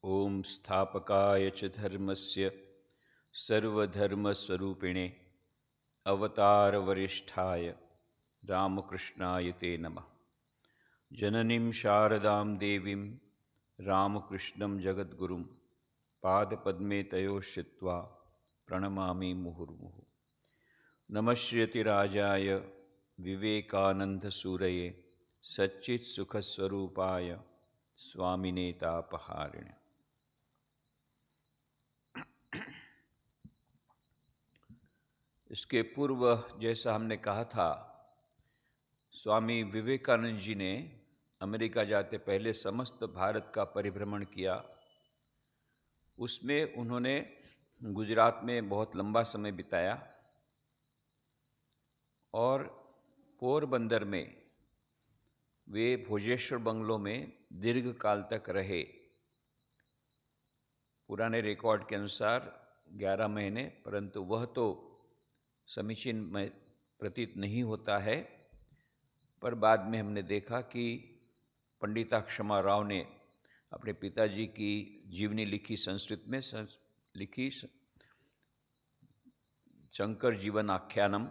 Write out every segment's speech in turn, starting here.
ओम स्थापकाय च धर्मस्य सर्वधर्मस्वरूपिणे अवतारवरिष्ठाय रामकृष्णाय ते नमः। जननीं शारदां देवीं रामकृष्णं जगद्गुरुं पादपद्मे तयोः श्रित्वा प्रणमामि मुहुर्मुहुः। नमः श्रीयतिराजाय विवेकानन्दसूरये सच्चित्सुखस्वरूपाय स्वामिने तापहारिणे। इसके पूर्व जैसा हमने कहा था, स्वामी विवेकानंद जी ने अमेरिका जाते पहले समस्त भारत का परिभ्रमण किया। उसमें उन्होंने गुजरात में बहुत लंबा समय बिताया और पोरबंदर में वे भोजेश्वर बंगलों में दीर्घ काल तक रहे। पुराने रिकॉर्ड के अनुसार 11 महीने, परंतु वह तो समीचीन में प्रतीत नहीं होता है। पर बाद में हमने देखा कि पंडिताक्षमा राव ने अपने पिताजी की जीवनी लिखी, संस्कृत में लिखी, शंकर जीवन आख्यानम।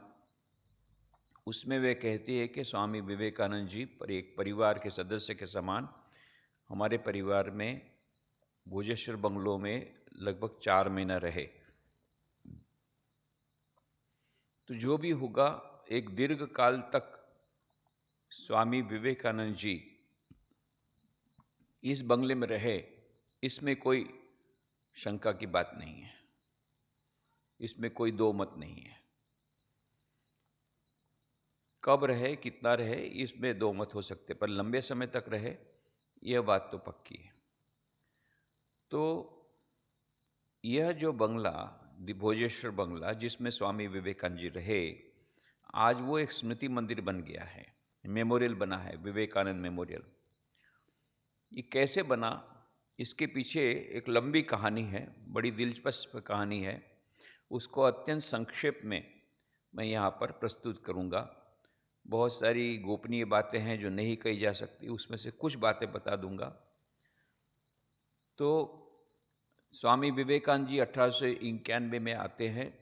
उसमें वे कहती है कि स्वामी विवेकानंद जी पर एक परिवार के सदस्य के समान हमारे परिवार में भोजेश्वर बंगलों में लगभग 4 महीना रहे। तो जो भी होगा, एक दीर्घ काल तक स्वामी विवेकानंद जी इस बंगले में रहे, इसमें कोई शंका की बात नहीं है, इसमें कोई दो मत नहीं है। कब रहे, कितना रहे, इसमें दो मत हो सकते, पर लंबे समय तक रहे, यह बात तो पक्की है। तो यह जो बंगला, भोजेश्वर बंगला, जिसमें स्वामी विवेकानंद जी रहे, आज वो एक स्मृति मंदिर बन गया है, मेमोरियल बना है, विवेकानंद मेमोरियल। ये कैसे बना, इसके पीछे एक लंबी कहानी है, बड़ी दिलचस्प कहानी है। उसको अत्यंत संक्षेप में मैं यहाँ पर प्रस्तुत करूँगा। बहुत सारी गोपनीय बातें हैं जो नहीं कही जा सकती, उसमें से कुछ बातें बता दूंगा। तो स्वामी विवेकानंद जी 1891 में आते हैं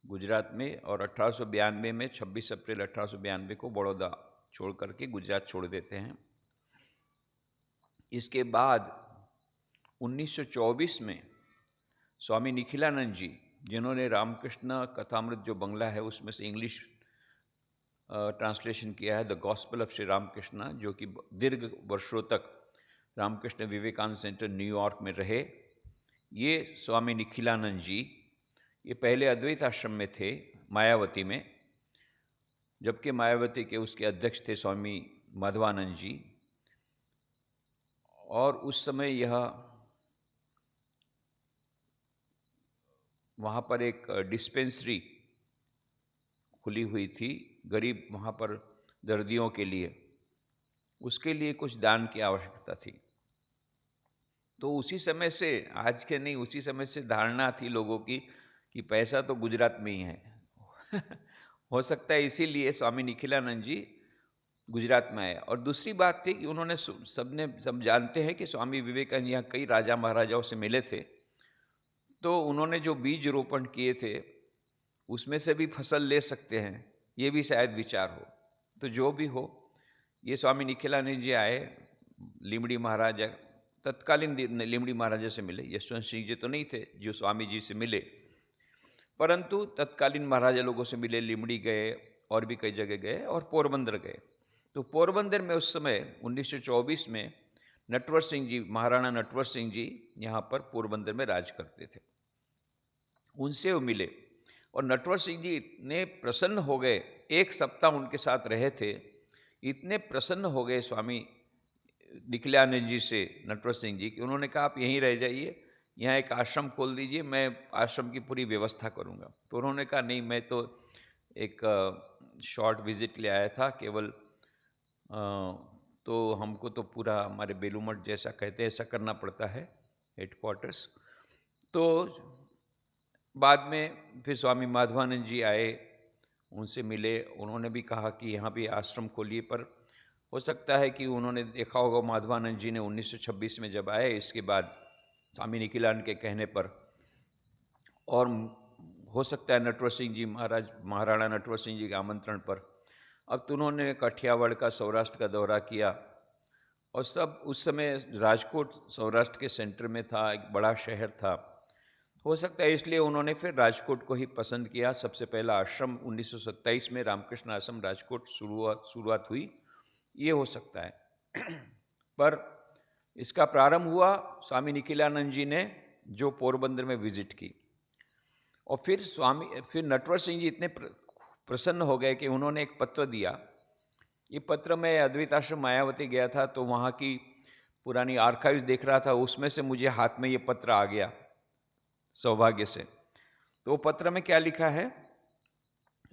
गुजरात में, और 1892 में 26 अप्रैल 1892 को बड़ौदा छोड़ करके गुजरात छोड़ देते हैं। इसके बाद 1924 में स्वामी निखिलानंद जी, जिन्होंने रामकृष्ण कथामृत जो बंगला है उसमें से इंग्लिश ट्रांसलेशन किया है, the Gospel of Shri Ramakrishna, जो कि दीर्घ वर्षों तक रामकृष्ण विवेकानंद सेंटर न्यूयॉर्क में रहे। ये स्वामी निखिलानंद जी, ये पहले अद्वैत आश्रम में थे मायावती में, जबकि मायावती के उसके अध्यक्ष थे स्वामी माधवानंद जी। और उस समय यह वहाँ पर एक डिस्पेंसरी खुली हुई थी, गरीब वहाँ पर दर्दियों के लिए, उसके लिए कुछ दान की आवश्यकता थी। तो उसी समय से, आज के नहीं, उसी समय से धारणा थी लोगों की कि पैसा तो गुजरात में ही है। हो सकता है इसीलिए स्वामी निखिलानंद जी गुजरात में आए। और दूसरी बात थी कि उन्होंने, सब जानते हैं कि स्वामी विवेकानंद यहाँ कई राजा महाराजाओं से मिले थे, तो उन्होंने जो बीज रोपण किए थे उसमें से भी फसल ले सकते हैं, ये भी शायद विचार हो। तो जो भी हो, ये स्वामी निखिलानंद जी आए, लिमड़ी महाराजा, तत्कालीन लिमड़ी महाराजा से मिले। यशवंत सिंह जी तो नहीं थे जो स्वामी जी से मिले, परंतु तत्कालीन महाराजा लोगों से मिले, लिमड़ी गए और भी कई जगह गए और पोरबंदर गए। तो पोरबंदर में उस समय 1924 में नटवर सिंह जी, महाराणा नटवर सिंह जी यहाँ पर पोरबंदर में राज करते थे, उनसे वो मिले। और नटवर सिंह जी इतने प्रसन्न हो गए, एक सप्ताह उनके साथ रहे थे, इतने प्रसन्न हो गए स्वामी निखिलानंद जी से नटवर सिंह जी, कि उन्होंने कहा आप यहीं रह जाइए, यहाँ एक आश्रम खोल दीजिए, मैं आश्रम की पूरी व्यवस्था करूँगा। तो उन्होंने कहा नहीं, मैं तो एक शॉर्ट विजिट ले आया था केवल, तो हमको तो पूरा, हमारे बेलूमठ जैसा कहते हैं ऐसा करना पड़ता है, हेडक्वार्टर्स। तो बाद में फिर स्वामी माधवानंद जी आए, उनसे मिले, उन्होंने भी कहा कि यहाँ भी आश्रम खोलिए, पर हो सकता है कि उन्होंने देखा होगा माधवानंद जी ने 1926 में जब आए, इसके बाद स्वामी निखिलानंद के कहने पर, और हो सकता है नटवर सिंह जी महाराज, महाराणा नटवर सिंह जी के आमंत्रण पर, अब तो उन्होंने काठियावाड़ का, सौराष्ट्र का दौरा किया, और सब उस समय राजकोट सौराष्ट्र के सेंटर में था, एक बड़ा शहर था। हो सकता है इसलिए उन्होंने फिर राजकोट को ही पसंद किया। सबसे पहला आश्रम 1927 में रामकृष्ण आश्रम राजकोट शुरुआत हुई, ये हो सकता है। पर इसका प्रारंभ हुआ स्वामी निखिलानंद जी ने, जो पोरबंदर में विजिट की, और फिर नटवर सिंह जी इतने प्रसन्न हो गए कि उन्होंने एक पत्र दिया। ये पत्र में अद्वैत आश्रम मायावती गया था, तो वहाँ की पुरानी आर्काइव्स देख रहा था, उसमें से मुझे हाथ में ये पत्र आ गया सौभाग्य से। तो वो पत्र में क्या लिखा है?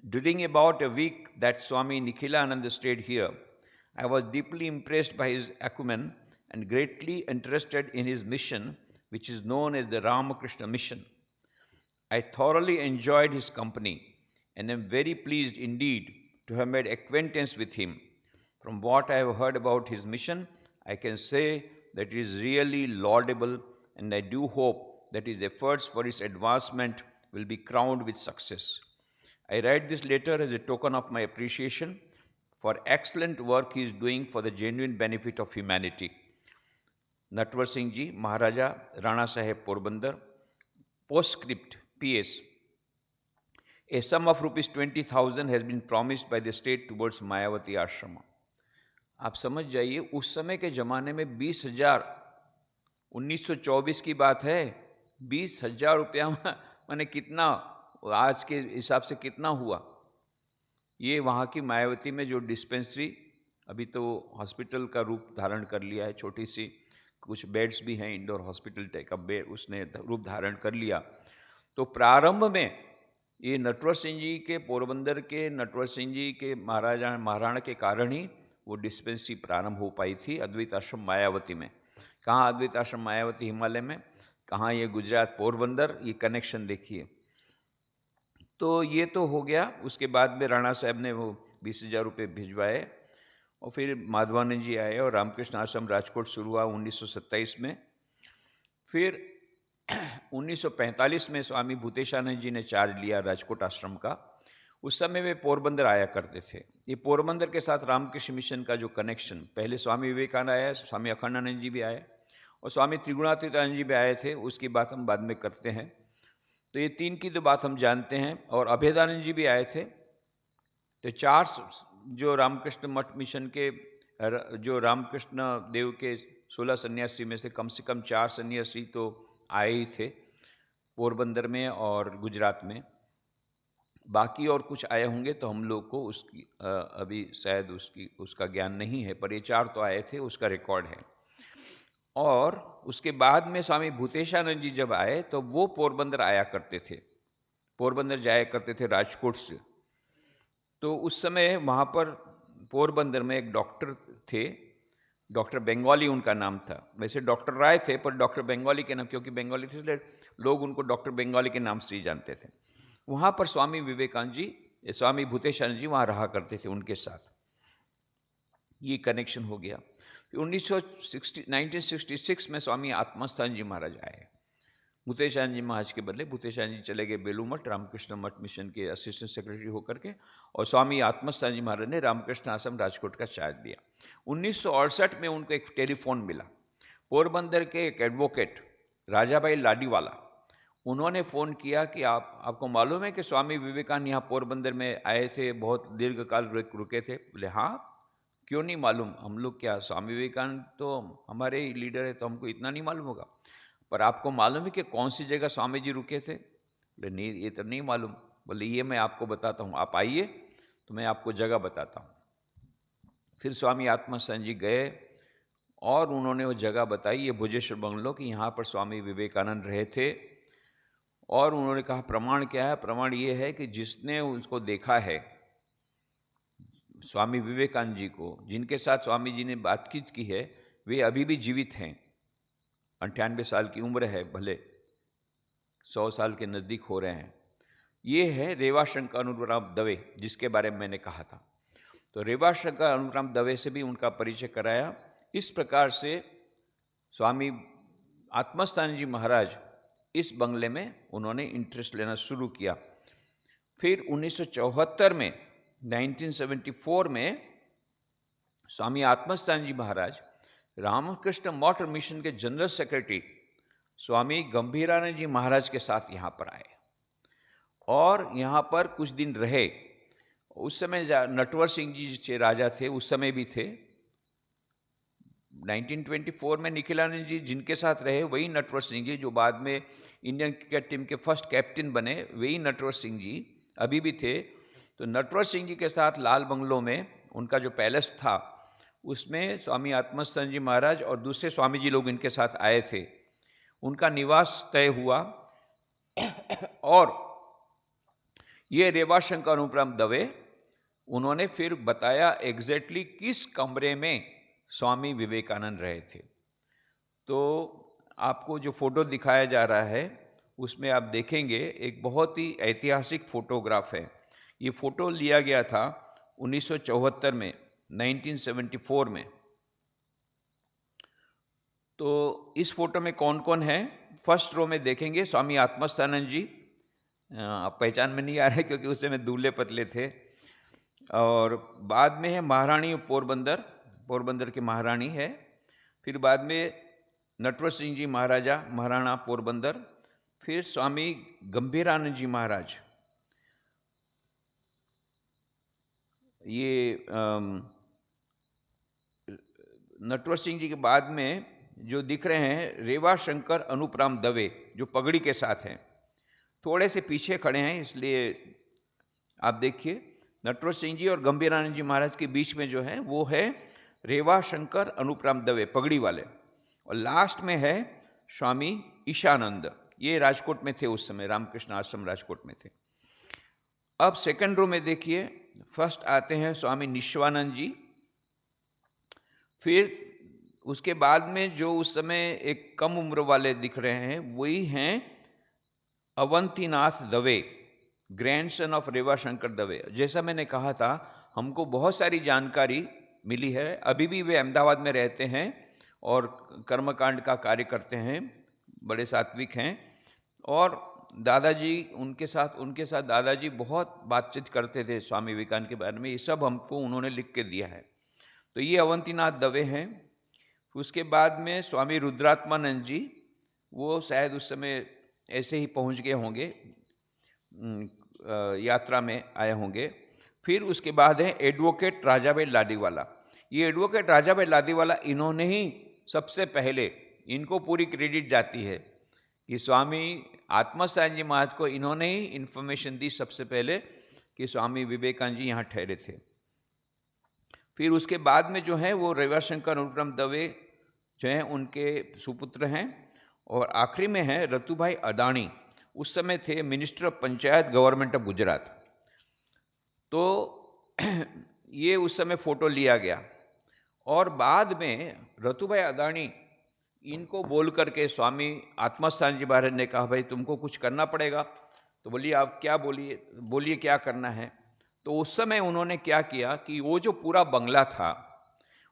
During about a week that Swami Nikhilananda stayed here, I was deeply impressed by his acumen and greatly interested in his mission, which is known as the Ramakrishna Mission. I thoroughly enjoyed his company and am very pleased indeed to have made acquaintance with him. From what I have heard about his mission, I can say that it is really laudable, and I do hope that his efforts for its advancement will be crowned with success. I write this letter as a token of my appreciation for excellent work he is doing for the genuine benefit of humanity. Natwar Singh Ji, Maharaja Rana Saheb Porbandar. Postscript, P.S. A sum of rupees 20,000 has been promised by the state towards Mayavati Ashrama. आप समझ जाइए, उस समय के ज़माने में 20,000, 1924 की बात है, 20,000 रुपया माने कितना, आज के हिसाब से कितना हुआ। ये वहाँ की मायावती में जो डिस्पेंसरी, अभी तो हॉस्पिटल का रूप धारण कर लिया है, छोटी सी कुछ बेड्स भी हैं, इंडोर हॉस्पिटल टाइप का बेड, उसने रूप धारण कर लिया। तो प्रारंभ में ये नटवर सिंह जी के, पोरबंदर के नटवर सिंह जी के महाराणा के कारण ही वो डिस्पेंसरी प्रारंभ हो पाई थी अद्वैत आश्रम मायावती में। कहाँ अद्वैत आश्रम मायावती? हिमालय में। कहाँ? ये गुजरात, पोरबंदर। ये कनेक्शन देखिए। तो ये तो हो गया। उसके बाद में राणा साहब ने वो 20,000 रुपये भिजवाए, और फिर माधवानंद जी आए और रामकृष्ण आश्रम राजकोट शुरू हुआ 1927 में। फिर 1945 में स्वामी भूतेशानंद जी ने चार्ज लिया राजकोट आश्रम का। उस समय वे पोरबंदर आया करते थे। ये पोरबंदर के साथ रामकृष्ण मिशन का जो कनेक्शन, पहले स्वामी विवेकानंद आया, स्वामी अखंडानंद जी भी आए, और स्वामी त्रिगुणातीतानंद जी भी आए थे, उसकी बात हम बाद में करते हैं। तो ये तीन की तो बात हम जानते हैं, और अभेदानंद जी भी आए थे। तो चार जो रामकृष्ण मठ मिशन के, जो रामकृष्ण देव के 16 सन्यासी में से कम 4 सन्यासी तो आए ही थे पोरबंदर में और गुजरात में। बाकी और कुछ आए होंगे तो हम लोग को उसकी अभी शायद उसका ज्ञान नहीं है, पर ये 4 तो आए थे, उसका रिकॉर्ड है। और उसके बाद में स्वामी भूतेशानंद जी जब आए तो वो पोरबंदर आया करते थे, पोरबंदर जाया करते थे राजकोट से। तो उस समय वहाँ पर पोरबंदर में एक डॉक्टर थे, डॉक्टर बंगाली उनका नाम था। वैसे डॉक्टर राय थे, पर डॉक्टर बंगाली के नाम, क्योंकि बंगाली थे इसलिए लोग उनको डॉक्टर बंगाली के नाम से ही जानते थे। वहाँ पर स्वामी विवेकानंद जी, स्वामी भूतेशानंद जी वहाँ रहा करते थे उनके साथ। ये कनेक्शन हो गया। 1966 में स्वामी आत्मास्थान जी महाराज आए। भूतेशानंद जी महाराज के बदले भूतेशानंद जी चले गए बेलू मठ, रामकृष्ण मठ मिशन के असिस्टेंट सेक्रेटरी होकर के, और स्वामी आत्मास्थान जी महाराज ने रामकृष्ण आश्रम राजकोट का चार्ज दिया। 1968 में उनको एक टेलीफोन मिला। पोरबंदर के एक एडवोकेट राजाभाई लाडीवाला, उन्होंने फ़ोन किया कि आपको मालूम है कि स्वामी विवेकानंद यहाँ पोरबंदर में आए थे, बहुत दीर्घकाल रुके थे? बोले हाँ, क्यों नहीं मालूम, हम लोग क्या, स्वामी विवेकानंद तो हमारे ही लीडर है, तो हमको इतना नहीं मालूम होगा। पर आपको मालूम है कि कौन सी जगह स्वामी जी रुके थे? बोले नहीं, ये तो नहीं मालूम। बोले ये मैं आपको बताता हूँ, आप आइए तो मैं आपको जगह बताता हूँ। फिर स्वामी आत्मास्थान जी गए और उन्होंने वो जगह बताई, ये भुजेश्वर बंगलो, कि यहाँ पर स्वामी विवेकानंद रहे थे। और उन्होंने कहा प्रमाण क्या है? प्रमाण ये है कि जिसने उसको देखा है, स्वामी विवेकानंद जी को, जिनके साथ स्वामी जी ने बातचीत की है, वे अभी भी जीवित हैं। 98 साल की उम्र है, भले 100 साल के नज़दीक हो रहे हैं। ये है रेवाशंकर अनुराव दवे, जिसके बारे में मैंने कहा था। तो रेवाशंकर अनुपराम दवे से भी उनका परिचय कराया। इस प्रकार से स्वामी आत्मस्थानी जी महाराज इस बंगले में उन्होंने इंटरेस्ट लेना शुरू किया। फिर 1974 में 1974 में स्वामी आत्मस्थानी जी महाराज रामकृष्ण मठ मिशन के जनरल सेक्रेटरी स्वामी गंभीरानंद जी महाराज के साथ यहाँ पर आए और यहाँ पर कुछ दिन रहे। उस समय नटवर सिंह जी जो राजा थे उस समय भी थे। 1924 में निखिलानंद जी जिनके साथ रहे वही नटवर सिंह जी, जो बाद में इंडियन क्रिकेट टीम के फर्स्ट कैप्टन बने, वही नटवर सिंह जी अभी भी थे। तो नटवर सिंह जी के साथ लाल बंगलों में उनका जो पैलेस था उसमें स्वामी आत्मस्थानी जी महाराज और दूसरे स्वामी जी लोग इनके साथ आए थे। उनका निवास तय हुआ और ये रेवाशंकर अनुपराम दवे उन्होंने फिर बताया एग्जैक्टली किस कमरे में स्वामी विवेकानंद रहे थे। तो आपको जो फोटो दिखाया जा रहा है उसमें आप देखेंगे एक बहुत ही ऐतिहासिक फोटोग्राफ है। ये फोटो लिया गया था 1974 में, 1974 में। तो इस फोटो में कौन कौन है? फर्स्ट रो में देखेंगे स्वामी आत्मस्थानंद जी, आप पहचान में नहीं आ रहे क्योंकि उस समय दूल्हे पतले थे। और बाद में है महारानी पोरबंदर, पोरबंदर की महारानी है। फिर बाद में नटवर सिंह जी महाराजा, महाराणा पोरबंदर। फिर स्वामी गंभीरानंद जी महाराज, ये नटवर सिंह जी के बाद में जो दिख रहे हैं रेवाशंकर अनुपराम दवे, जो पगड़ी के साथ हैं, थोड़े से पीछे खड़े हैं, इसलिए आप देखिए नटवर सिंह जी और गंभीरानंद जी महाराज के बीच में जो है वो है रेवाशंकर अनुपराम दवे, पगड़ी वाले। और लास्ट में है स्वामी ईशानंद, ये राजकोट में थे उस समय, रामकृष्ण आश्रम राजकोट में थे। अब सेकंड रो में देखिए, फर्स्ट आते हैं स्वामी निश्वानंद जी। फिर उसके बाद में जो उस समय एक कम उम्र वाले दिख रहे हैं वही हैं अवंतीनाथ दवे, ग्रैंडसन ऑफ रेवाशंकर दवे। जैसा मैंने कहा था हमको बहुत सारी जानकारी मिली है। अभी भी वे अहमदाबाद में रहते हैं और कर्मकांड का कार्य करते हैं, बड़े सात्विक हैं। और दादाजी उनके साथ दादाजी बहुत बातचीत करते थे स्वामी विवेकानंद के बारे में। ये सब हमको उन्होंने लिख के दिया है। तो ये अवंतीनाथ दवे हैं। उसके बाद में स्वामी रुद्रात्मानंद जी, वो शायद उस समय ऐसे ही पहुंच गए होंगे, यात्रा में आए होंगे। फिर उसके बाद है एडवोकेट राजाभाई लाडीवाला। ये एडवोकेट राजाभाई लाडीवाला, इन्होंने ही सबसे पहले, इनको पूरी क्रेडिट जाती है कि स्वामी आत्मस्थानी जी महाराज को इन्होंने ही इन्फॉर्मेशन दी सबसे पहले कि स्वामी विवेकानंद जी यहाँ ठहरे थे। फिर उसके बाद में जो है वो रेवाशंकर अनुपराम दवे जो हैं उनके सुपुत्र हैं। और आखिरी में है रतुभाई अदानी, उस समय थे minister of panchayat, government of Gujarat. तो ये उस समय फोटो लिया गया। और बाद में रतुभाई अदानी इनको बोल करके स्वामी आत्मस्थानी जी महाराज ने कहा भाई तुमको कुछ करना पड़ेगा। तो बोलिए आप क्या, बोलिए क्या करना है। तो उस समय उन्होंने क्या किया कि वो जो पूरा बंगला था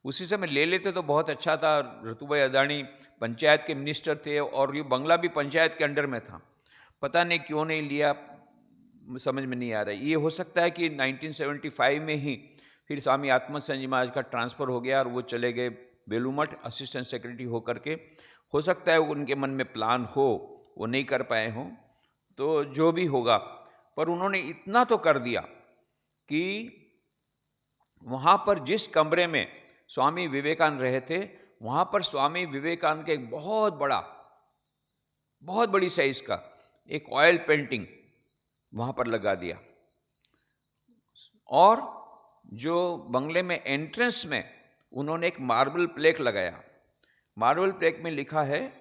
उसी समय ले लेते तो बहुत अच्छा था। रतुभाई अदानी पंचायत के मिनिस्टर थे और ये बंगला भी पंचायत के अंडर में था। पता नहीं क्यों नहीं लिया, समझ में नहीं आ रहा है। ये हो सकता है कि 1975 में ही फिर स्वामी आत्मस्थानी जी महाराज का ट्रांसफ़र हो गया और वो चले गए बेलूमठ असिस्टेंट सेक्रेटरी होकर के। हो सकता है उनके मन में प्लान हो, वो नहीं कर पाए हों, तो जो भी होगा। पर उन्होंने इतना तो कर दिया कि वहाँ पर जिस कमरे में स्वामी विवेकानंद रहे थे वहाँ पर स्वामी विवेकानंद का एक बहुत बड़ी साइज का एक ऑयल पेंटिंग वहाँ पर लगा दिया। और जो बंगले में एंट्रेंस में उन्होंने एक मार्बल प्लेक लगाया। मार्बल प्लेक में लिखा है,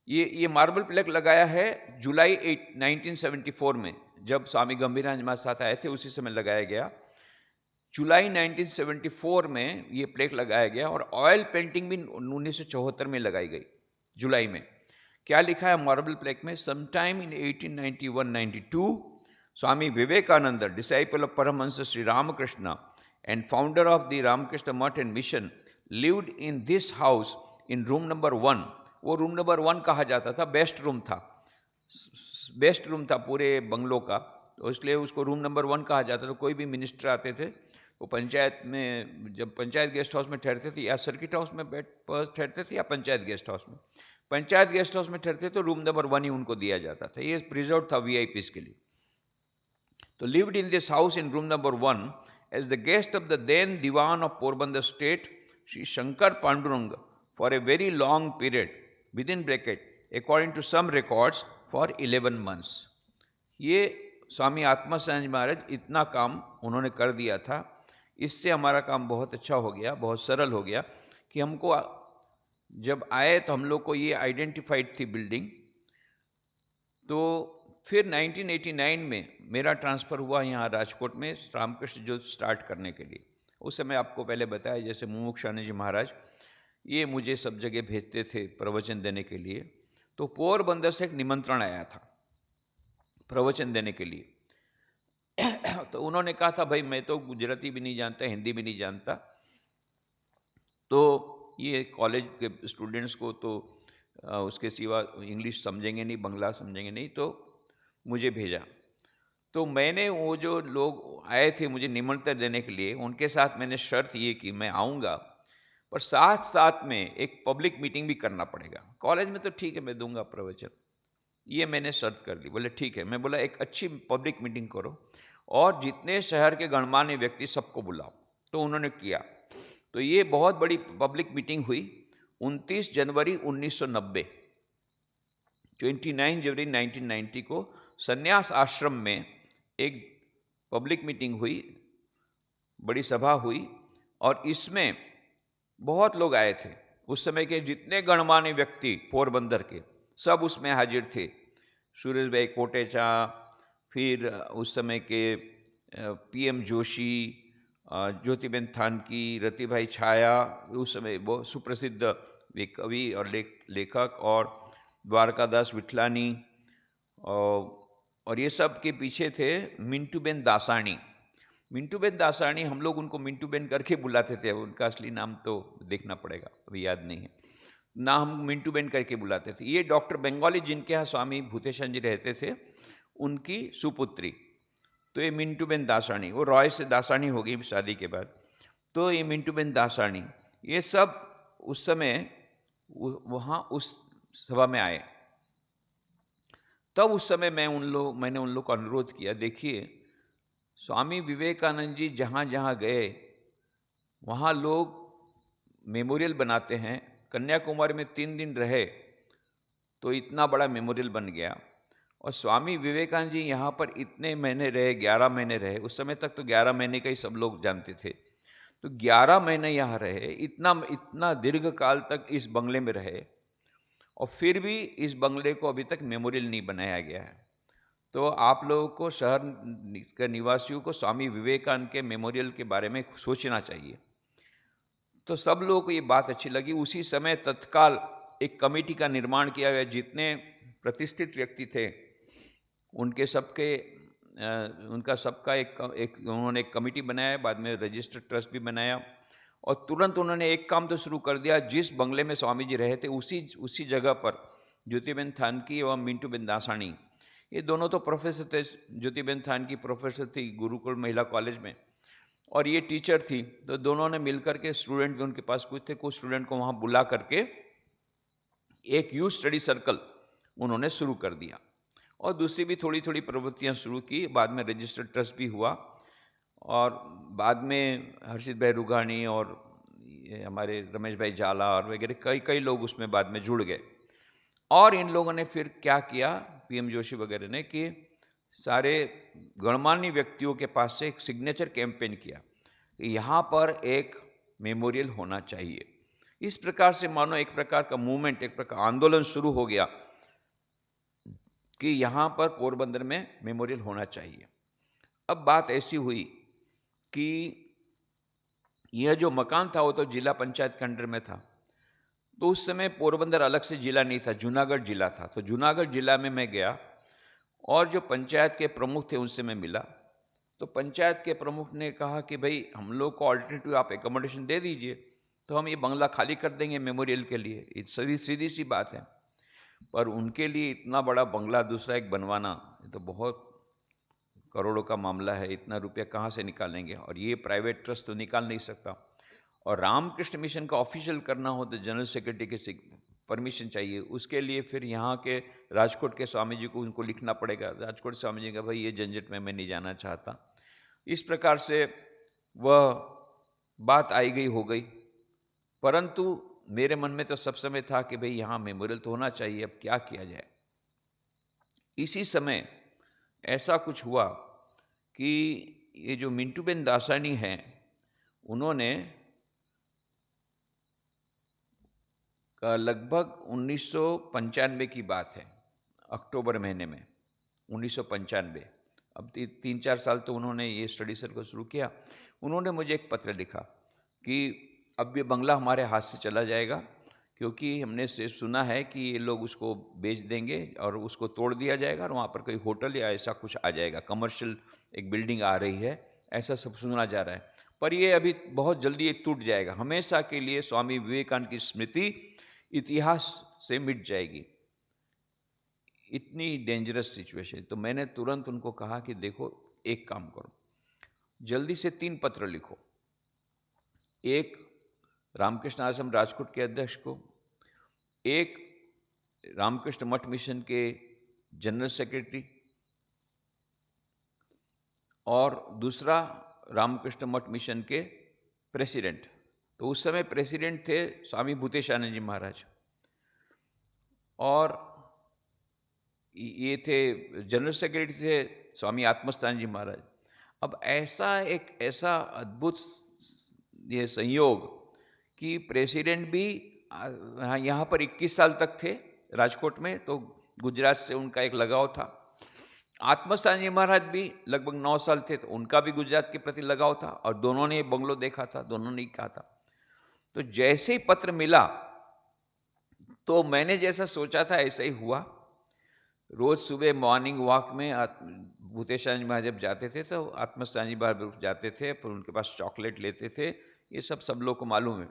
ये मार्बल प्लेक लगाया है जुलाई 1974 में, जब स्वामी गंभीरानंद महाराज साथ आए थे उसी समय लगाया गया। जुलाई 1974 में ये प्लेक लगाया गया और ऑयल पेंटिंग भी 1974 में लगाई गई जुलाई में। क्या लिखा है मार्बल प्लेक में? Sometime in 1891-92 Swami Vivekananda, disciple of Paramahansa Sri Ramakrishna and founder of the Ramakrishna Mutt and Mission, lived in this house in room number 1. वो रूम नंबर 1 कहा जाता था, बेस्ट रूम था, बेस्ट रूम था पूरे बंगलों का, तो इसलिए उसको रूम नंबर 1 कहा जाता था। कोई भी मिनिस्टर आते थे वो पंचायत में, जब पंचायत गेस्ट हाउस में ठहरते थे या सर्किट हाउस में ठहरते थे या पंचायत गेस्ट हाउस में, पंचायत गेस्ट हाउस में ठहरते तो रूम नंबर 1 ही उनको दिया जाता था। ये प्रिजर्व था वीआईपीज के लिए। तो lived in this house in room number 1 as the guest of the then Diwan of Porbandar state, Sri Shankar Pandurang, for a very long period, within bracket, according to some records, for 11 months. ये स्वामी आत्मानंद महाराज इतना काम उन्होंने कर दिया था, इससे हमारा काम बहुत अच्छा हो गया, बहुत सरल हो गया कि हमको जब आए तो हम लोग को ये आइडेंटिफाइड थी बिल्डिंग। तो फिर 1989 में मेरा ट्रांसफ़र हुआ यहाँ राजकोट में रामकृष्ण ज्योत स्टार्ट करने के लिए। उस समय आपको पहले बताया जैसे मुमुक्षानंद जी महाराज ये मुझे सब जगह भेजते थे प्रवचन देने के लिए। तो पोरबंदर से एक निमंत्रण आया था प्रवचन देने के लिए। तो उन्होंने कहा था भाई मैं तो गुजराती भी नहीं जानता, हिंदी भी नहीं जानता, तो ये कॉलेज के स्टूडेंट्स को तो उसके सिवा इंग्लिश समझेंगे नहीं, बंगला समझेंगे नहीं, तो मुझे भेजा। तो मैंने वो जो लोग आए थे मुझे निमंत्रण देने के लिए, उनके साथ मैंने शर्त ये की मैं आऊँगा, पर साथ साथ में एक पब्लिक मीटिंग भी करना पड़ेगा। कॉलेज में तो ठीक है मैं दूंगा प्रवचन, ये मैंने शर्त कर ली। बोले ठीक है। मैं बोला एक अच्छी पब्लिक मीटिंग करो और जितने शहर के गणमान्य व्यक्ति सबको बुलाओ। तो उन्होंने किया। तो ये बहुत बड़ी पब्लिक मीटिंग हुई 29 जनवरी 1990, 29 जनवरी 1990 को संन्यास आश्रम में एक पब्लिक मीटिंग हुई, बड़ी सभा हुई और इसमें बहुत लोग आए थे। उस समय के जितने गणमान्य व्यक्ति पोरबंदर के सब उसमें हाजिर थे। सुरेश भाई कोटेचा, फिर उस समय के पीएम जोशी, ज्योतिबेन थानकी, रति भाई छाया, उस समय बहुत सुप्रसिद्ध कवि और लेखक, और द्वारकादास विठलानी, और ये सब के पीछे थे मिंटूबेन दासानी। मिंटूबेन दासानी हम लोग उनको मिंटूबेन करके बुलाते थे, उनका असली नाम तो देखना पड़ेगा, अभी याद नहीं है ना, हम मिंटूबेन करके बुलाते थे। ये डॉक्टर बंगाली जिनके यहाँ स्वामी भूतेशन जी रहते थे उनकी सुपुत्री। तो ये मिंटूबेन दासानी, वो रॉय से दासानी हो गई शादी के बाद। तो ये मिंटूबेन दासानी ये सब उस समय वहाँ उस सभा में आए। तब उस समय मैंने उन लोग को अनुरोध किया, देखिए स्वामी विवेकानंद जी जहाँ जहाँ गए वहाँ लोग मेमोरियल बनाते हैं। कन्याकुमारी में 3 दिन रहे तो इतना बड़ा मेमोरियल बन गया, और स्वामी विवेकानंद जी यहाँ पर इतने महीने रहे, 11 महीने रहे। उस समय तक तो 11 महीने का ही सब लोग जानते थे। तो 11 महीने यहाँ रहे, इतना दीर्घ काल तक इस बंगले में रहे, और फिर भी इस बंगले को अभी तक मेमोरियल नहीं बनाया गया है। तो आप लोगों को शहर के निवासियों को स्वामी विवेकानंद के मेमोरियल के बारे में सोचना चाहिए। तो सब लोगों को ये बात अच्छी लगी। उसी समय तत्काल एक कमेटी का निर्माण किया गया। जितने प्रतिष्ठित व्यक्ति थे उनका सबका एक उन्होंने एक कमेटी बनाया, बाद में रजिस्टर्ड ट्रस्ट भी बनाया, और तुरंत उन्होंने एक काम तो शुरू कर दिया। जिस बंगले में स्वामी जी रहे थे उसी जगह पर ज्योतिबेन थानकी एवं मिंटूबेन दासानी, ये दोनों तो प्रोफेसर थे। ज्योतिबेन थानकी प्रोफेसर थी गुरुकुल महिला कॉलेज में, और ये टीचर थी। तो दोनों ने मिलकर के, स्टूडेंट भी उनके पास कुछ थे, कुछ स्टूडेंट को वहाँ बुला करके एक यूथ स्टडी सर्कल उन्होंने शुरू कर दिया, और दूसरी भी थोड़ी थोड़ी प्रवृत्तियाँ शुरू की। बाद में रजिस्टर्ड ट्रस्ट भी हुआ, और बाद में हर्षित भाई रुगानी और हमारे रमेश भाई जाला और वगैरह कई लोग उसमें बाद में जुड़ गए। और इन लोगों ने फिर क्या किया, पीएम जोशी वगैरह ने, कि सारे गणमान्य व्यक्तियों के पास से एक सिग्नेचर कैंपेन किया कि यहाँ पर एक मेमोरियल होना चाहिए। इस प्रकार से मानो एक प्रकार का मूवमेंट, एक प्रकार आंदोलन शुरू हो गया कि यहाँ पर पोरबंदर में मेमोरियल होना चाहिए। अब बात ऐसी हुई कि यह जो मकान था वो तो जिला पंचायत के अंडर में था। तो उस समय पोरबंदर अलग से जिला नहीं था, जूनागढ़ जिला था। तो जूनागढ़ जिला में मैं गया और जो पंचायत के प्रमुख थे उनसे मैं मिला, तो पंचायत के प्रमुख ने कहा कि भाई हम लोग को ऑल्टरनेटिव आप एकोमोडेशन दे दीजिए, तो हम ये बंगला खाली कर देंगे मेमोरियल के लिए। ये सीधी सी बात है। पर उनके लिए इतना बड़ा बंगला दूसरा एक बनवाना, ये तो बहुत करोड़ों का मामला है। इतना रुपया कहाँ से निकालेंगे, और ये प्राइवेट ट्रस्ट तो निकाल नहीं सकता। और रामकृष्ण मिशन का ऑफिशियल करना हो तो जनरल सेक्रेटरी के परमिशन चाहिए। उसके लिए फिर यहाँ के राजकोट के स्वामी जी को उनको लिखना पड़ेगा। राजकोट स्वामी जी का भाई ये झंझट में मैं नहीं जाना चाहता। इस प्रकार से वह बात आई गई हो गई। परंतु मेरे मन में तो सब समय था कि भाई यहाँ मेमोरियल तो होना चाहिए, अब क्या किया जाए। इसी समय ऐसा कुछ हुआ कि ये जो मिंटूबेन दासानी हैं, उन्होंने लगभग 1995 की बात है, अक्टूबर महीने में 1995, अब 3-4 साल तो उन्होंने ये स्टडी सर्कल शुरू किया। उन्होंने मुझे एक पत्र लिखा कि अब ये बंगला हमारे हाथ से चला जाएगा, क्योंकि हमने से सुना है कि ये लोग उसको बेच देंगे और उसको तोड़ दिया जाएगा और वहाँ पर कोई होटल या ऐसा कुछ आ जाएगा, कमर्शियल एक बिल्डिंग आ रही है, ऐसा सब सुना जा रहा है। पर ये अभी बहुत जल्दी ये टूट जाएगा, हमेशा के लिए स्वामी विवेकानंद की स्मृति इतिहास से मिट जाएगी। इतनी डेंजरस सिचुएशन। तो मैंने तुरंत उनको कहा कि देखो एक काम करो, जल्दी से 3 पत्र लिखो। एक रामकृष्ण आश्रम राजकोट के अध्यक्ष को, एक रामकृष्ण मठ मिशन के जनरल सेक्रेटरी, और दूसरा रामकृष्ण मठ मिशन के प्रेसिडेंट। तो उस समय प्रेसिडेंट थे स्वामी भूतेशानंद जी महाराज, और ये थे जनरल सेक्रेटरी थे स्वामी आत्मस्थान जी महाराज। अब ऐसा अद्भुत ये संयोग कि प्रेसिडेंट भी यहाँ पर 21 साल तक थे राजकोट में, तो गुजरात से उनका एक लगाव था। आत्मस्थान जी महाराज भी लगभग 9 साल थे, तो उनका भी गुजरात के प्रति लगाव था, और दोनों ने बंगलो देखा था, दोनों ने कहा था। तो जैसे ही पत्र मिला तो मैंने जैसा सोचा था ऐसा ही हुआ। रोज सुबह मॉर्निंग वॉक में भूतेशानंद जी महाराज जब जाते थे तो आत्मस्थान जी महाराज जाते थे, फिर उनके पास चॉकलेट लेते थे, ये सब लोग को मालूम है।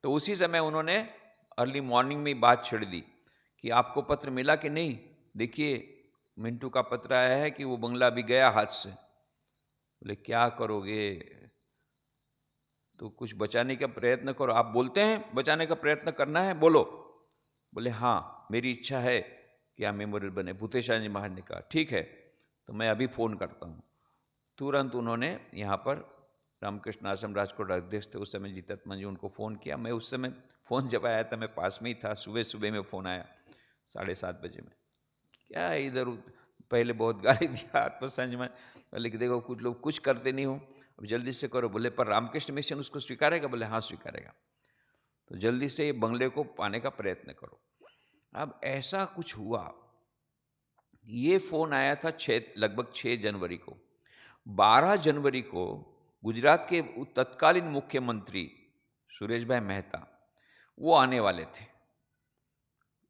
तो उसी समय उन्होंने अर्ली मॉर्निंग में बात छेड़ दी कि आपको पत्र मिला कि नहीं, देखिए मिंटू का पत्र आया है कि वो बंगला भी गया हाथ से। बोले क्या करोगे, तो कुछ बचाने का प्रयत्न करो। आप बोलते हैं बचाने का प्रयत्न करना है, बोलो। बोले हाँ मेरी इच्छा है कि आप मेमोरियल बने। भूतेशानंद जी महाराज ने कहा ठीक है, तो मैं अभी फ़ोन करता हूँ। तुरंत उन्होंने यहाँ पर रामकृष्ण आश्रम राजकोट अध्यक्ष थे उस समय जीतत्मा जी, उनको फ़ोन किया। मैं उस समय फ़ोन जब आया था मैं पास में ही था, सुबह सुबह में फ़ोन आया 7:30 बजे में। क्या इधर पहले बहुत गाली दिया आत्मस्थान जी महाराज, बोले कि देखो कुछ लोग कुछ करते नहीं हो, अब जल्दी से करो। बोले पर रामकृष्ण मिशन उसको स्वीकारेगा? बोले हाँ स्वीकारेगा, तो जल्दी से ये बंगले को पाने का प्रयत्न करो। अब ऐसा कुछ हुआ, ये फ़ोन आया था लगभग 6 जनवरी को। 12 जनवरी को गुजरात के तत्कालीन मुख्यमंत्री सुरेश भाई मेहता वो आने वाले थे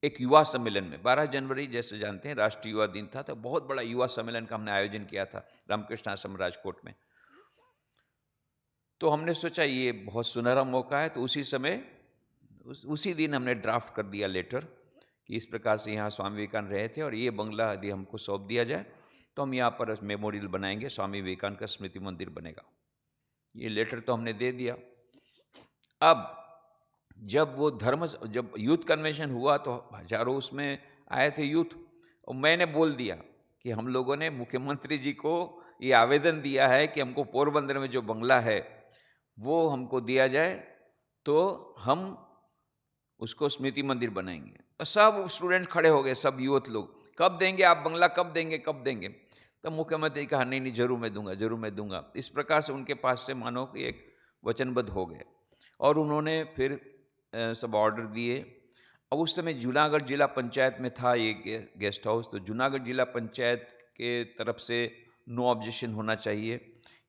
एक युवा सम्मेलन में। 12 जनवरी जैसे जानते हैं राष्ट्रीय युवा दिन था, तो बहुत बड़ा युवा सम्मेलन का हमने आयोजन किया था रामकृष्ण आश्रम राजकोट में। तो हमने सोचा ये बहुत सुनहरा मौका है, तो उसी समय उसी दिन हमने ड्राफ्ट कर दिया लेटर कि इस प्रकार से यहाँ स्वामी विवेकानंद रहे थे और ये बंगला यदि हमको सौंप दिया जाए तो हम यहाँ पर मेमोरियल बनाएंगे, स्वामी विवेकानंद का स्मृति मंदिर बनेगा। ये लेटर तो हमने दे दिया। अब जब यूथ कन्वेंशन हुआ तो हजारों उसमें आए थे यूथ, और मैंने बोल दिया कि हम लोगों ने मुख्यमंत्री जी को ये आवेदन दिया है कि हमको पोरबंदर में जो बंगला है वो हमको दिया जाए, तो हम उसको स्मृति मंदिर बनाएंगे। और सब स्टूडेंट खड़े हो गए, सब यूथ लोग, कब देंगे आप बंगला, कब देंगे, कब देंगे? तब मुख्यमंत्री कहा नहीं जरूर मैं दूंगा, जरूर मैं दूंगा। इस प्रकार से उनके पास से मानो कि एक वचनबद्ध हो गए, और उन्होंने फिर सब ऑर्डर दिए। अब उस समय जूनागढ़ जिला पंचायत में था ये गेस्ट हाउस, तो जूनागढ़ जिला पंचायत के तरफ से नो ऑब्जेक्शन होना चाहिए,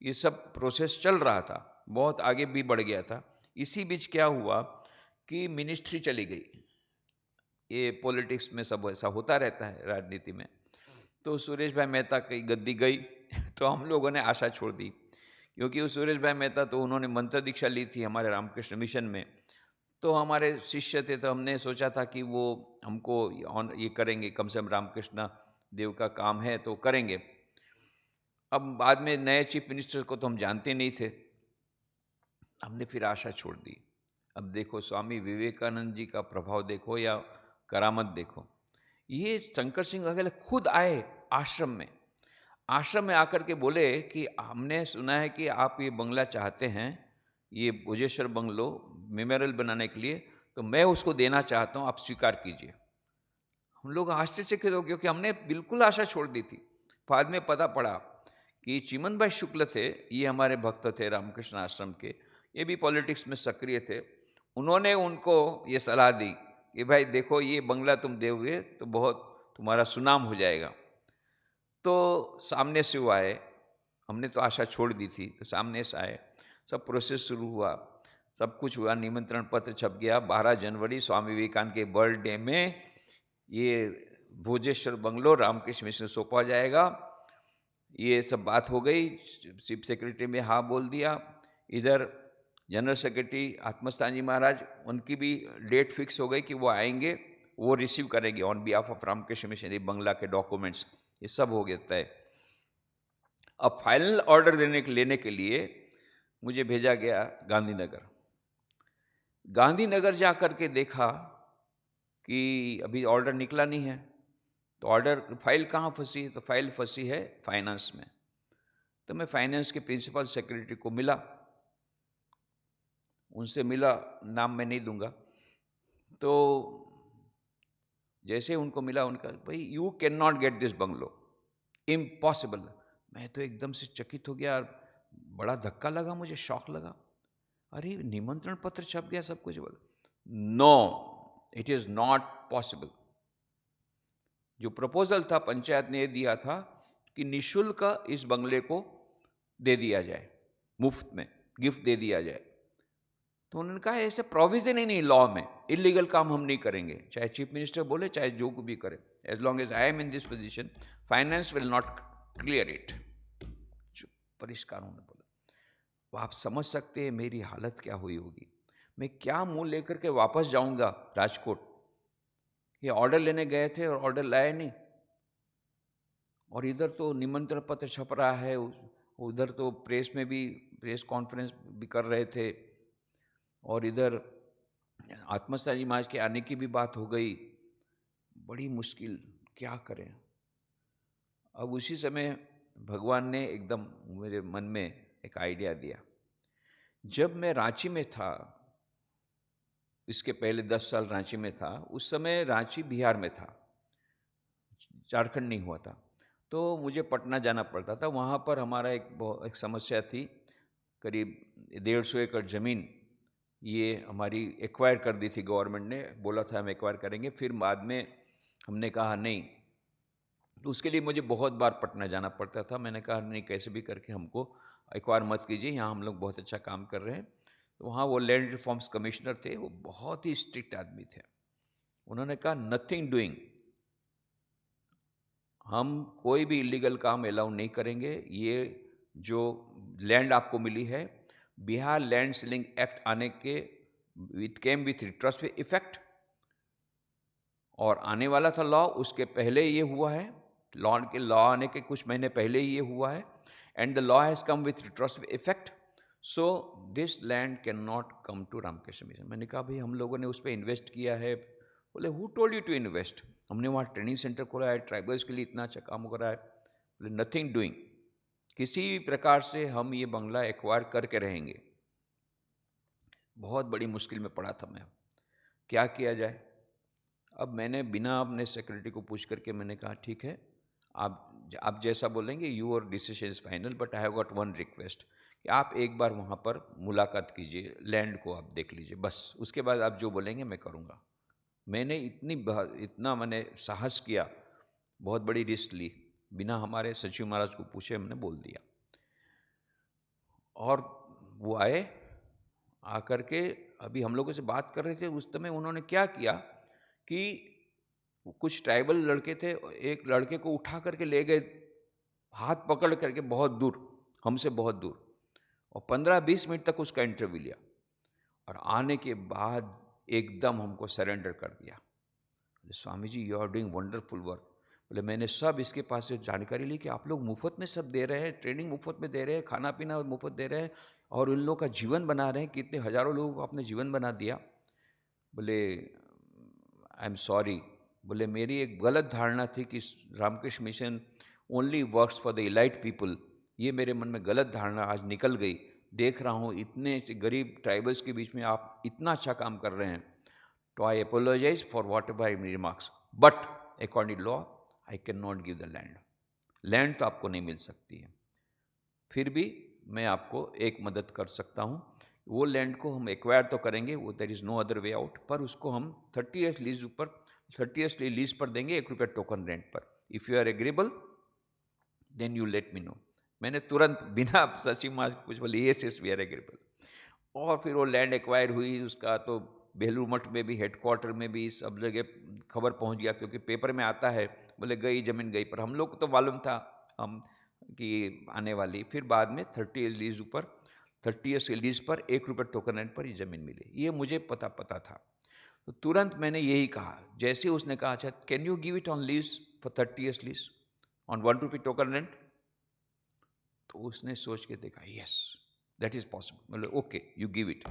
ये सब प्रोसेस चल रहा था, बहुत आगे भी बढ़ गया था। इसी बीच क्या हुआ कि मिनिस्ट्री चली गई। ये पॉलिटिक्स में सब ऐसा होता रहता है राजनीति में। तो सुरेश भाई मेहता की गद्दी गई तो हम लोगों ने आशा छोड़ दी, क्योंकि वो सुरेश भाई मेहता तो उन्होंने मंत्र दीक्षा ली थी हमारे रामकृष्ण मिशन में, तो हमारे शिष्य थे, तो हमने सोचा था कि वो हमको ये करेंगे, कम से कम रामकृष्ण देव का काम है तो करेंगे। अब बाद में नए चीफ मिनिस्टर को तो हम जानते नहीं थे, हमने फिर आशा छोड़ दी। अब देखो स्वामी विवेकानंद जी का प्रभाव देखो या करामत देखो, ये शंकर सिंह वगैरह खुद आए आश्रम में, आश्रम में आकर के बोले कि हमने सुना है कि आप ये बंगला चाहते हैं, ये भोजेश्वर बंगलो मेमोरियल बनाने के लिए, तो मैं उसको देना चाहता हूँ, आप स्वीकार कीजिए। हम लोग आश्चर्यचकित हो गए क्योंकि हमने बिल्कुल आशा छोड़ दी थी। बाद में पता पड़ा कि चिमन भाई शुक्ल थे, ये हमारे भक्त थे रामकृष्ण आश्रम के, ये भी पॉलिटिक्स में सक्रिय थे। उन्होंने उनको ये सलाह दी कि भाई देखो ये बंगला तुम दोगे तो बहुत तुम्हारा सुनाम हो जाएगा। तो सामने से वो आए, हमने तो आशा छोड़ दी थी, तो सामने से आए, सब प्रोसेस शुरू हुआ, सब कुछ हुआ, निमंत्रण पत्र छप गया। 12 जनवरी स्वामी विवेकानंद के बर्थडे में ये भोजेश्वर बंगलो रामकृष्ण मिशन सौंपा जाएगा। ये सब बात हो गई, चीफ सेक्रेटरी में हाँ बोल दिया, इधर जनरल सेक्रेटरी आत्मस्थान जी महाराज, उनकी भी डेट फिक्स हो गई कि वो आएंगे, वो रिसीव करेंगे on behalf of Ramakrishna Mission ये बंगला के डॉक्यूमेंट्स, ये सब हो गया तय। अब फाइनल ऑर्डर लेने के लिए मुझे भेजा गया गांधीनगर। गांधीनगर जा कर के देखा कि अभी ऑर्डर निकला नहीं है, तो ऑर्डर फाइल कहाँ फंसी है, तो फाइल फंसी है फाइनेंस में। तो मैं फाइनेंस के प्रिंसिपल सेक्रेटरी को मिला, उनसे मिला, नाम मैं नहीं दूंगा। तो जैसे उनको मिला, उनका भाई you can not get this bungalow, impossible. मैं तो एकदम से चकित हो गया, बड़ा धक्का लगा, मुझे शॉक लगा, अरे निमंत्रण पत्र छप गया, सब कुछ बोला, no it is not possible. जो प्रपोजल था पंचायत ने दिया था कि निशुल्क इस बंगले को दे दिया जाए, मुफ्त में गिफ्ट दे दिया जाए। तो उन्होंने कहा ऐसे प्रोविजन ही नहीं लॉ में, इलीगल काम हम नहीं करेंगे, चाहे चीफ मिनिस्टर बोले चाहे जो भी करे, as long as I am in this position finance will not clear it. परिष्कार उन्होंने बोला। वो आप समझ सकते हैं मेरी हालत क्या हुई होगी, मैं क्या मुंह लेकर के वापस जाऊंगा राजकोट। ये ऑर्डर लेने गए थे और ऑर्डर लाए नहीं, और इधर तो निमंत्रण पत्र छप रहा है, उधर तो प्रेस में भी प्रेस कॉन्फ्रेंस भी कर रहे थे, और इधर आत्मस्थान जी महाराज के आने की भी बात हो गई। बड़ी मुश्किल, क्या करें। अब उसी समय भगवान ने एकदम मेरे मन में एक आइडिया दिया। जब मैं रांची में था, इसके पहले 10 साल रांची में था, उस समय रांची बिहार में था, झारखंड नहीं हुआ था, तो मुझे पटना जाना पड़ता था। वहाँ पर हमारा एक समस्या थी, करीब 150 एकड़ ज़मीन ये हमारी एक्वायर कर दी थी गवर्नमेंट ने, बोला था हम एक्वायर करेंगे, फिर बाद में हमने कहा नहीं, तो उसके लिए मुझे बहुत बार पटना जाना पड़ता था। मैंने कहा नहीं, कैसे भी करके हमको एक्वायर मत कीजिए, यहाँ हम लोग बहुत अच्छा काम कर रहे हैं। तो वहाँ वो लैंड रिफॉर्म्स कमिश्नर थे, वो बहुत ही स्ट्रिक्ट आदमी थे। उन्होंने कहा नथिंग डूइंग, हम कोई भी इलीगल काम अलाउ नहीं करेंगे। ये जो लैंड आपको मिली है, बिहार लैंड सीलिंग एक्ट आने के, it came with retrospective effect, और आने वाला था लॉ, उसके पहले ये हुआ है, लॉ आने के कुछ महीने पहले ही ये हुआ है, and the law has come with retrospective effect, so this land can not come to Ramakrishna Mission. मैंने कहा भाई हम लोगों ने उस पर इन्वेस्ट किया है। बोले who told you to invest, हमने वहाँ ट्रेनिंग सेंटर खोला है, ट्राइबल्स के लिए इतना अच्छा काम हो रहा है। बोले नथिंग डूइंग, किसी भी प्रकार से हम ये बंगला एक्वायर करके रहेंगे। बहुत बड़ी मुश्किल में पड़ा था मैं, क्या किया जाए। अब मैंने बिना अपने सेक्रेटरी को पूछ करके मैंने कहा ठीक है, आप जैसा बोलेंगे, your decision is final, but I have got one request कि आप एक बार वहाँ पर मुलाकात कीजिए, लैंड को आप देख लीजिए, बस उसके बाद आप जो बोलेंगे मैं करूँगा। मैंने इतना मैंने साहस किया, बहुत बड़ी रिस्क ली, बिना हमारे सचिव महाराज को पूछे हमने बोल दिया। और वो आए, आकर के अभी हम लोगों से बात कर रहे थे, उस समय उन्होंने क्या किया कि कुछ ट्राइबल लड़के थे, एक लड़के को उठा करके ले गए, हाथ पकड़ करके बहुत दूर, हमसे बहुत दूर, और 15-20 मिनट तक उसका इंटरव्यू लिया, और आने के बाद एकदम हमको सरेंडर कर दिया। Swami ji, you are doing wonderful work. बोले मैंने सब इसके पास से जानकारी ली कि आप लोग मुफ्त में सब दे रहे हैं, ट्रेनिंग मुफ्त में दे रहे हैं, खाना पीना मुफ्त दे रहे हैं, और उन लोगों का जीवन बना रहे हैं, कितने हजारों लोगों को आपने जीवन बना दिया। बोले आई एम सॉरी। बोले मेरी एक गलत धारणा थी कि Ramakrishna Mission only works for the elite people, ये मेरे मन में गलत धारणा आज निकल गई। देख रहा हूँ इतने से गरीब ट्राइबल्स के बीच में आप इतना अच्छा काम कर रहे हैं, तो I apologize for whatever I remarks, but according law I cannot give the land. Land तो आपको नहीं मिल सकती है, फिर भी मैं आपको एक मदद कर सकता हूँ, वो लैंड को हम एक्वायर तो करेंगे, वो there is no other way out, पर उसको हम 30 ईयर्स लीज ऊपर 30 ईयर्स लीज पर देंगे, 1 रुपया टोकन रेंट पर। If you are agreeable then you let me know. मैंने तुरंत बिना सची माँ कुछ बोले येस वी आर एग्रीबल। और फिर वो लैंड एक्वायर हुई, उसका तो बेलूर मठ में भी, हेडक्वार्टर में भी, सब जगह खबर पहुंच गया, क्योंकि पेपर में आता है, बोले गई जमीन गई, पर हम लोग को तो मालूम था हम कि आने वाली। फिर बाद में 30 ईयर्स लीज ऊपर, 30 ईयर्स के लीज पर 1 रुपये टोकन रेंट पर ये ज़मीन मिली, ये मुझे पता था। तो तुरंत मैंने यही कहा, जैसे उसने कहा अच्छा can you give it on lease for 30 years lease on 1 rupee token rent, तो उसने सोच के देखा यस दैट इज़ पॉसिबल, मतलब ओके यू गिव इट।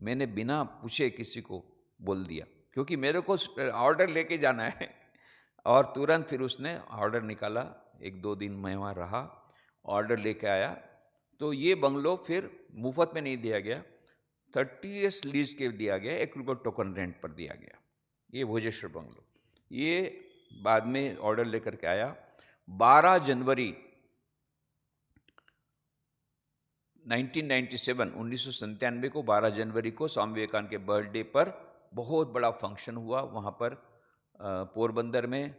मैंने बिना पूछे किसी को बोल दिया, क्योंकि मेरे को ऑर्डर लेके जाना है। और तुरंत फिर उसने ऑर्डर निकाला, 1-2 दिन मैं वहाँ रहा, ऑर्डर लेके आया। तो ये बंगलो फिर मुफ्त में नहीं दिया गया, 30 ईयर्स लीज के दिया गया, 1 रुपये टोकन रेंट पर दिया गया, ये भोजेश्वर बंगलो। ये बाद में ऑर्डर लेकर के आया। 12 जनवरी 1997 को 12 जनवरी को स्वामी विवेकानंद के बर्थडे पर बहुत बड़ा फंक्शन हुआ वहाँ पर पोरबंदर में,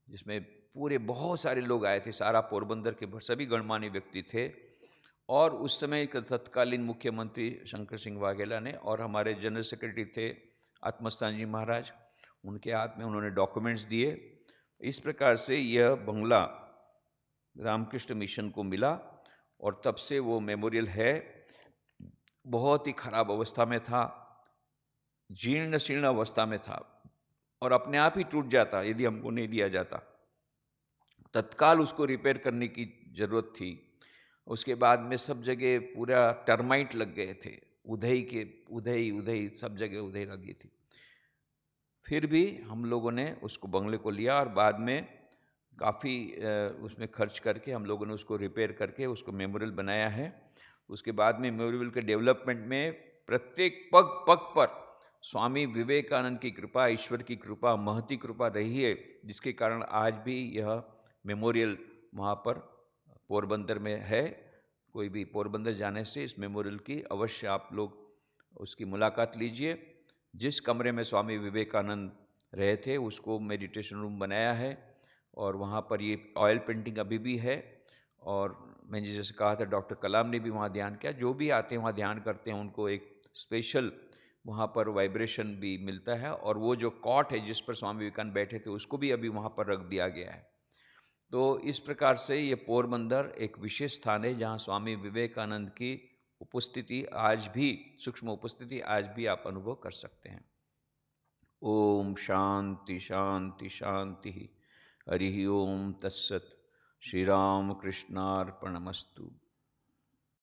जिसमें पूरे बहुत सारे लोग आए थे, सारा पोरबंदर के सभी गणमान्य व्यक्ति थे। और उस समय के तत्कालीन मुख्यमंत्री शंकर सिंह वाघेला ने, और हमारे जनरल सेक्रेटरी थे आत्मस्थान जी महाराज, उनके हाथ में उन्होंने डॉक्यूमेंट्स दिए। इस प्रकार से यह बंगला रामकृष्ण मिशन को मिला, और तब से वो मेमोरियल है। बहुत ही खराब अवस्था में था, जीर्ण शीर्ण अवस्था में था, और अपने आप ही टूट जाता यदि हमको नहीं दिया जाता। तत्काल उसको रिपेयर करने की ज़रूरत थी। उसके बाद में सब जगह पूरा टर्माइट लग गए थे, उधई सब जगह उधई लगी थी। फिर भी हम लोगों ने उसको बंगले को लिया, और बाद में काफ़ी उसमें खर्च करके हम लोगों ने उसको रिपेयर करके उसको मेमोरियल बनाया है। उसके बाद में मेमोरियल के डेवलपमेंट में प्रत्येक पग पग पर स्वामी विवेकानंद की कृपा, ईश्वर की कृपा, महती कृपा रही है, जिसके कारण आज भी यह मेमोरियल वहाँ पर पोरबंदर में है। कोई भी पोरबंदर जाने से इस मेमोरियल की अवश्य आप लोग उसकी मुलाकात लीजिए। जिस कमरे में स्वामी विवेकानंद रहे थे उसको मेडिटेशन रूम बनाया है, और वहाँ पर ये ऑयल पेंटिंग अभी भी है। और मैंने जैसे कहा था डॉक्टर कलाम ने भी वहाँ ध्यान किया, जो भी आते हैं वहाँ ध्यान करते हैं उनको एक स्पेशल वहाँ पर वाइब्रेशन भी मिलता है। और वो जो कॉट है जिस पर स्वामी विवेकानंद बैठे थे उसको भी अभी वहाँ पर रख दिया गया है। तो इस प्रकार से ये पोरबंदर एक विशेष स्थान है जहाँ स्वामी विवेकानंद की उपस्थिति आज भी, सूक्ष्म उपस्थिति आज भी आप अनुभव कर सकते हैं। ओम शांति शांति शांति। हरि ओम तत्सत। श्री राम कृष्णार्पणमस्तु।